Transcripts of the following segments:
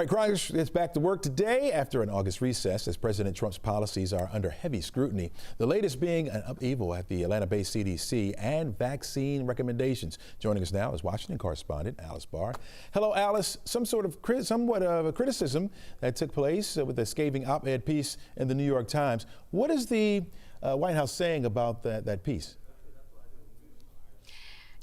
All right, Congress is back to work today after an August recess as President Trump's policies are under heavy scrutiny. The latest being an upheaval at the Atlanta-based CDC and vaccine recommendations. Joining us now is Washington correspondent Alice Barr. Hello, Alice. Somewhat of a criticism that took place with a scathing op-ed piece in the New York Times. What is the White House saying about that piece?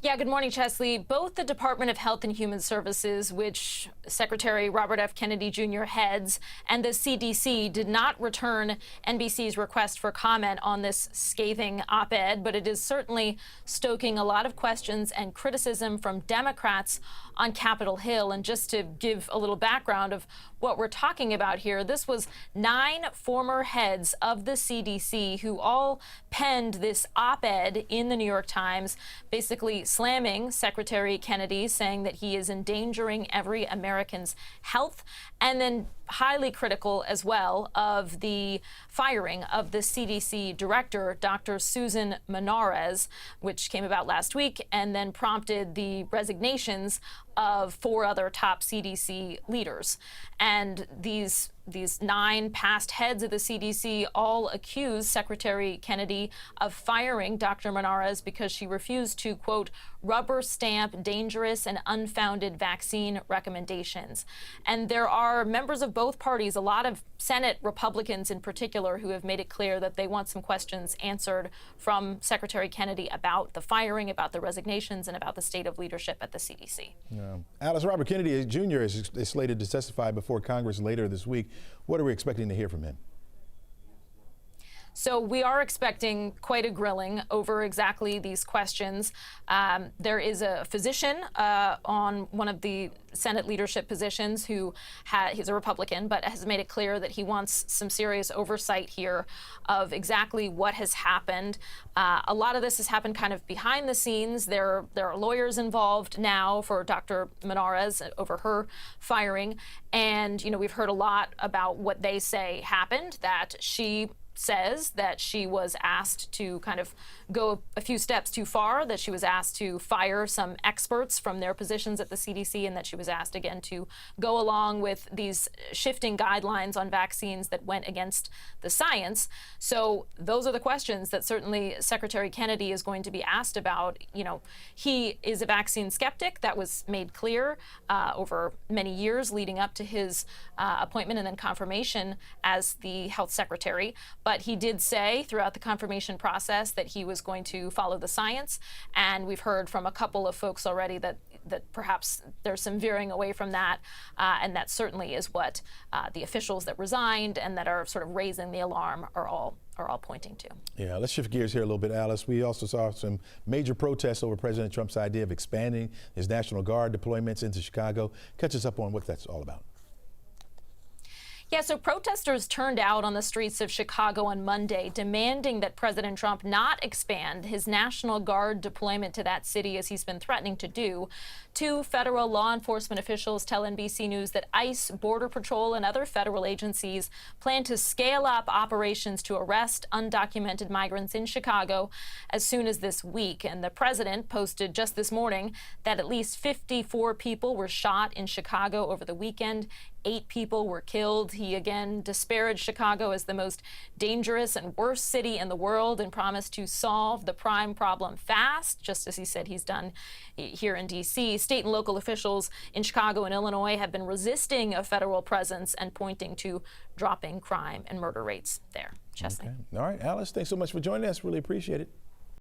Yeah, good morning, Chesley. Both the Department of Health and Human Services, which Secretary Robert F. Kennedy Jr. heads, and the CDC did not return NBC's request for comment on this scathing op-ed, but it is certainly stoking a lot of questions and criticism from Democrats on Capitol Hill. And just to give a little background of what we're talking about here, this was 9 former heads of the CDC who all penned this op-ed in the New York Times, basically slamming Secretary Kennedy, saying that he is endangering every American's health, and then highly critical as well of the firing of the CDC director, Dr. Susan Menarez, which came about last week and then prompted the resignations of 4 other top CDC leaders. And these 9 past heads of the CDC all accused Secretary Kennedy of firing Dr. Menarez because she refused to, quote, rubber stamp dangerous and unfounded vaccine recommendations. And there are members of both parties, a lot of Senate Republicans in particular, who have made it clear that they want some questions answered from Secretary Kennedy about the firing, about the resignations, and about the state of leadership at the CDC. Yeah. Alice, Robert Kennedy Jr. is slated to testify before Congress later this week. What are we expecting to hear from him? So we are expecting quite a grilling over exactly these questions. There is a physician on one of the Senate leadership positions who he's a Republican, but has made it clear that he wants some serious oversight here of exactly what has happened. A lot of this has happened kind of behind the scenes. There are lawyers involved now for Dr. Menarez over her firing. And, you know, we've heard a lot about what they say happened, that she says that she was asked to kind of go a few steps too far, that she was asked to fire some experts from their positions at the CDC, and that she was asked again to go along with these shifting guidelines on vaccines that went against the science. So those are the questions that certainly Secretary Kennedy is going to be asked about. You know, he is a vaccine skeptic. That was made clear over many years leading up to his appointment and then confirmation as the health secretary. But he did say throughout the confirmation process that he was going to follow the science. And we've heard from a couple of folks already that perhaps there's some veering away from that. And that certainly is what the officials that resigned and that are sort of raising the alarm are all pointing to. Yeah, let's shift gears here a little bit, Alice. We also saw some major protests over President Trump's idea of expanding his National Guard deployments into Chicago. Catch us up on what that's all about. Yeah, so protesters turned out on the streets of Chicago on Monday, demanding that President Trump not expand his National Guard deployment to that city as he's been threatening to do. 2 federal law enforcement officials tell NBC News that ICE, Border Patrol, and other federal agencies plan to scale up operations to arrest undocumented migrants in Chicago as soon as this week. And the president posted just this morning that at least 54 people were shot in Chicago over the weekend. 8 people were killed. He again disparaged Chicago as the most dangerous and worst city in the world and promised to solve the crime problem fast, just as he said he's done here in D.C. State and local officials in Chicago and Illinois have been resisting a federal presence and pointing to dropping crime and murder rates there. Chesley. Okay. All right, Alice, thanks so much for joining us. Really appreciate it.